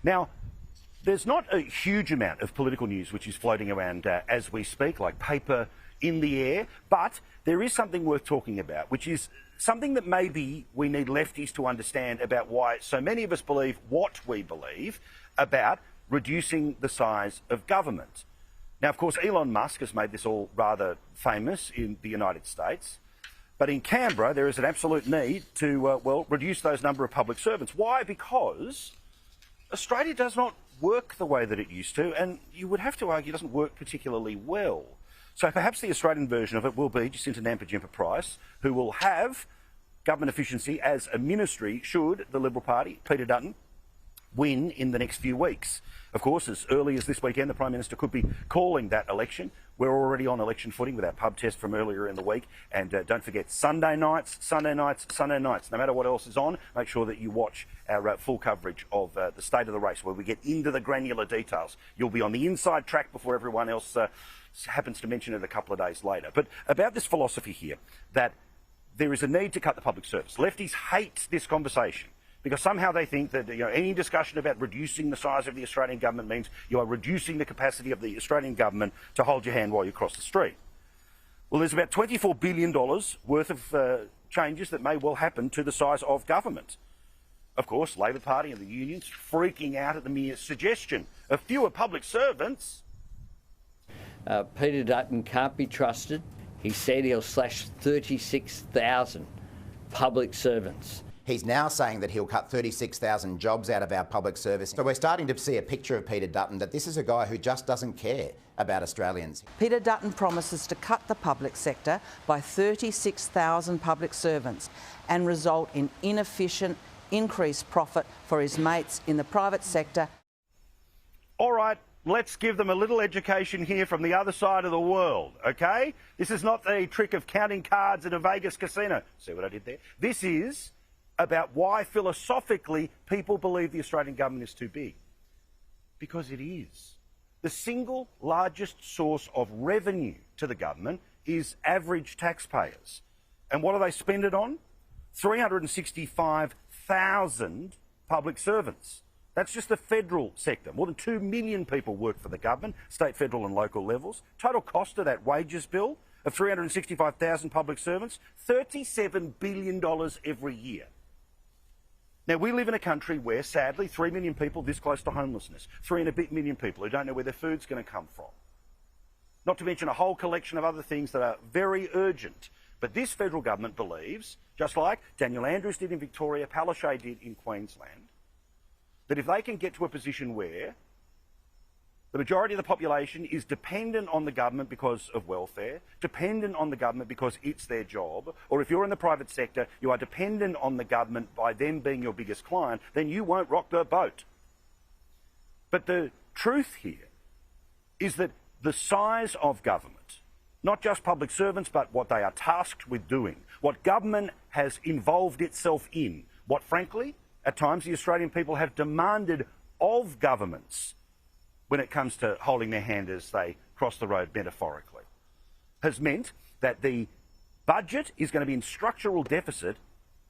Now, there's not a huge amount of political news which is floating around as we speak, like paper in the air, but there is something worth talking about, which is something that maybe we need lefties to understand about why so many of us believe what we believe about reducing the size of government. Now, of course, Elon Musk has made this all rather famous in the United States, but in Canberra there is an absolute need to, well, reduce those number of public servants. Why? Because Australia does not work the way that it used to, and you would have to argue doesn't work particularly well. So perhaps the Australian version of it will be Jacinta Nampijinpa Price, who will have government efficiency as a ministry should the Liberal Party, Peter Dutton, win in the next few weeks. Of course, as early as this weekend, the Prime Minister could be calling that election. We're already on election footing with our pub test from earlier in the week. And don't forget, Sunday nights, no matter what else is on, make sure that you watch our full coverage of the state of the race, where we get into the granular details. You'll be on the inside track before everyone else happens to mention it a couple of days later. But about this philosophy here, that there is a need to cut the public service. Lefties hate this conversation, because somehow they think that any discussion about reducing the size of the Australian government means you are reducing the capacity of the Australian government to hold your hand while you cross the street. Well, there's about $24 billion worth of changes that may well happen to the size of government. Of course, Labor Party and the unions freaking out at the mere suggestion of fewer public servants. Peter Dutton can't be trusted. He said he'll slash 36,000 public servants. He's now saying that he'll cut 36,000 jobs out of our public service. So we're starting to see a picture of Peter Dutton, that this is a guy who just doesn't care about Australians. Peter Dutton promises to cut the public sector by 36,000 public servants and result in inefficient, increased profit for his mates in the private sector. All right, let's give them a little education here from the other side of the world, okay? This is not the trick of counting cards at a Vegas casino. See what I did there? This is about why philosophically people believe the Australian government is too big. Because it is. The single largest source of revenue to the government is average taxpayers. And what do they spend it on? 365,000 public servants. That's just the federal sector. More than 2 million people work for the government, state, federal and local levels. Total cost of that wages bill of 365,000 public servants, $37 billion every year. Now, we live in a country where, sadly, 3 million people this close to homelessness, 3 and a bit million people who don't know where their food's going to come from. Not to mention a whole collection of other things that are very urgent. But this federal government believes, just like Daniel Andrews did in Victoria, Palaszczuk did in Queensland, that if they can get to a position where the majority of the population is dependent on the government because of welfare, dependent on the government because it's their job, or if you're in the private sector, you are dependent on the government by them being your biggest client, then you won't rock the boat. But the truth here is that the size of government, not just public servants, but what they are tasked with doing, what government has involved itself in, what frankly, at times the Australian people have demanded of governments when it comes to holding their hand as they cross the road metaphorically, has meant that the budget is going to be in structural deficit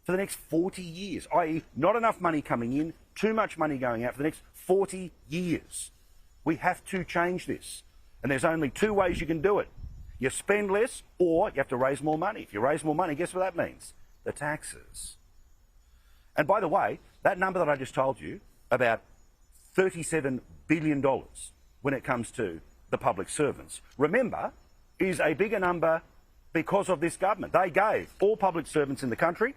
for the next 40 years, i.e. not enough money coming in, too much money going out for the next 40 years. We have to change this. And there's only 2 ways you can do it. You spend less, or you have to raise more money. If you raise more money, guess what that means? The taxes. And by the way, that number that I just told you, about $37 billion when it comes to the public servants, remember, is a bigger number because of this government. They gave all public servants in the country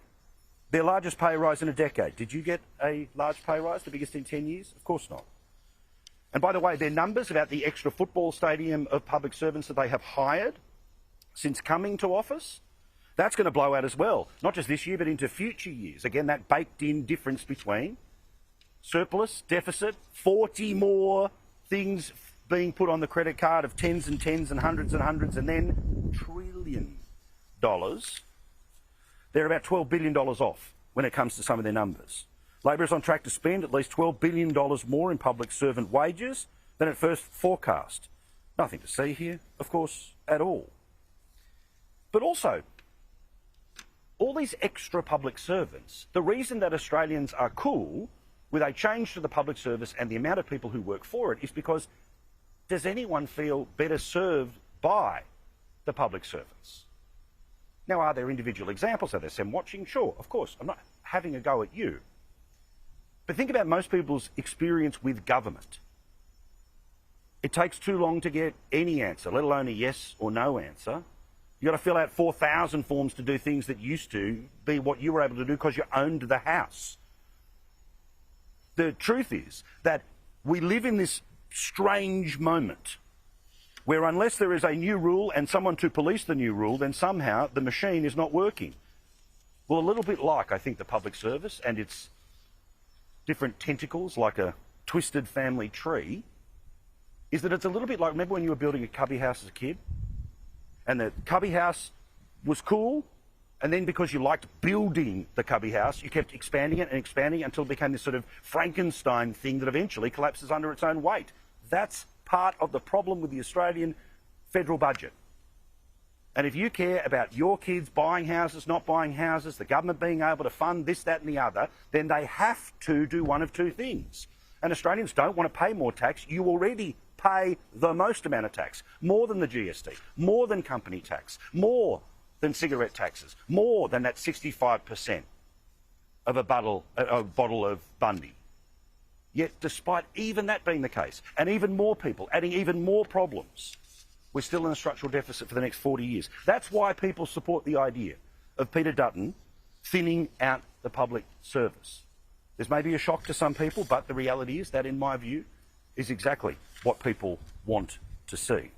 their largest pay rise in a decade. Did you get a large pay rise, the biggest in 10 years? Of course not. And by the way, their numbers about the extra football stadium of public servants that they have hired since coming to office, that's going to blow out as well. Not just this year, but into future years. Again, that baked-in difference between surplus, deficit, 40 more things being put on the credit card of tens and tens and hundreds, and then $1 trillion. They're about $12 billion off when it comes to some of their numbers. Labor is on track to spend at least $12 billion more in public servant wages than at first forecast. Nothing to see here, of course, at all. But also, all these extra public servants, the reason that Australians are cool with a change to the public service and the amount of people who work for it is because does anyone feel better served by the public servants? Now, are there individual examples? Are there some watching? Sure, of course. I'm not having a go at you. But think about most people's experience with government. It takes too long to get any answer, let alone a yes or no answer. You've got to fill out 4,000 forms to do things that used to be what you were able to do because you owned the house. The truth is that we live in this strange moment where unless there is a new rule and someone to police the new rule, then somehow the machine is not working. Well, a little bit like, I think, the public service and its different tentacles, like a twisted family tree, is that it's a little bit like, remember when you were building a cubby house as a kid? And the cubby house was cool, and then because you liked building the cubby house, you kept expanding it and expanding it until it became this sort of Frankenstein thing that eventually collapses under its own weight. That's part of the problem with the Australian federal budget. And if you care about your kids buying houses, not buying houses, the government being able to fund this, that and the other, then they have to do one of two things. And Australians don't want to pay more tax. You already pay the most amount of tax, more than the GST, more than company tax, more than cigarette taxes, more than that 65% of a bottle of Bundy. Yet, despite even that being the case, and even more people adding even more problems, we're still in a structural deficit for the next 40 years. That's why people support the idea of Peter Dutton thinning out the public service. This may be a shock to some people, but the reality is that, in my view, is exactly what people want to see.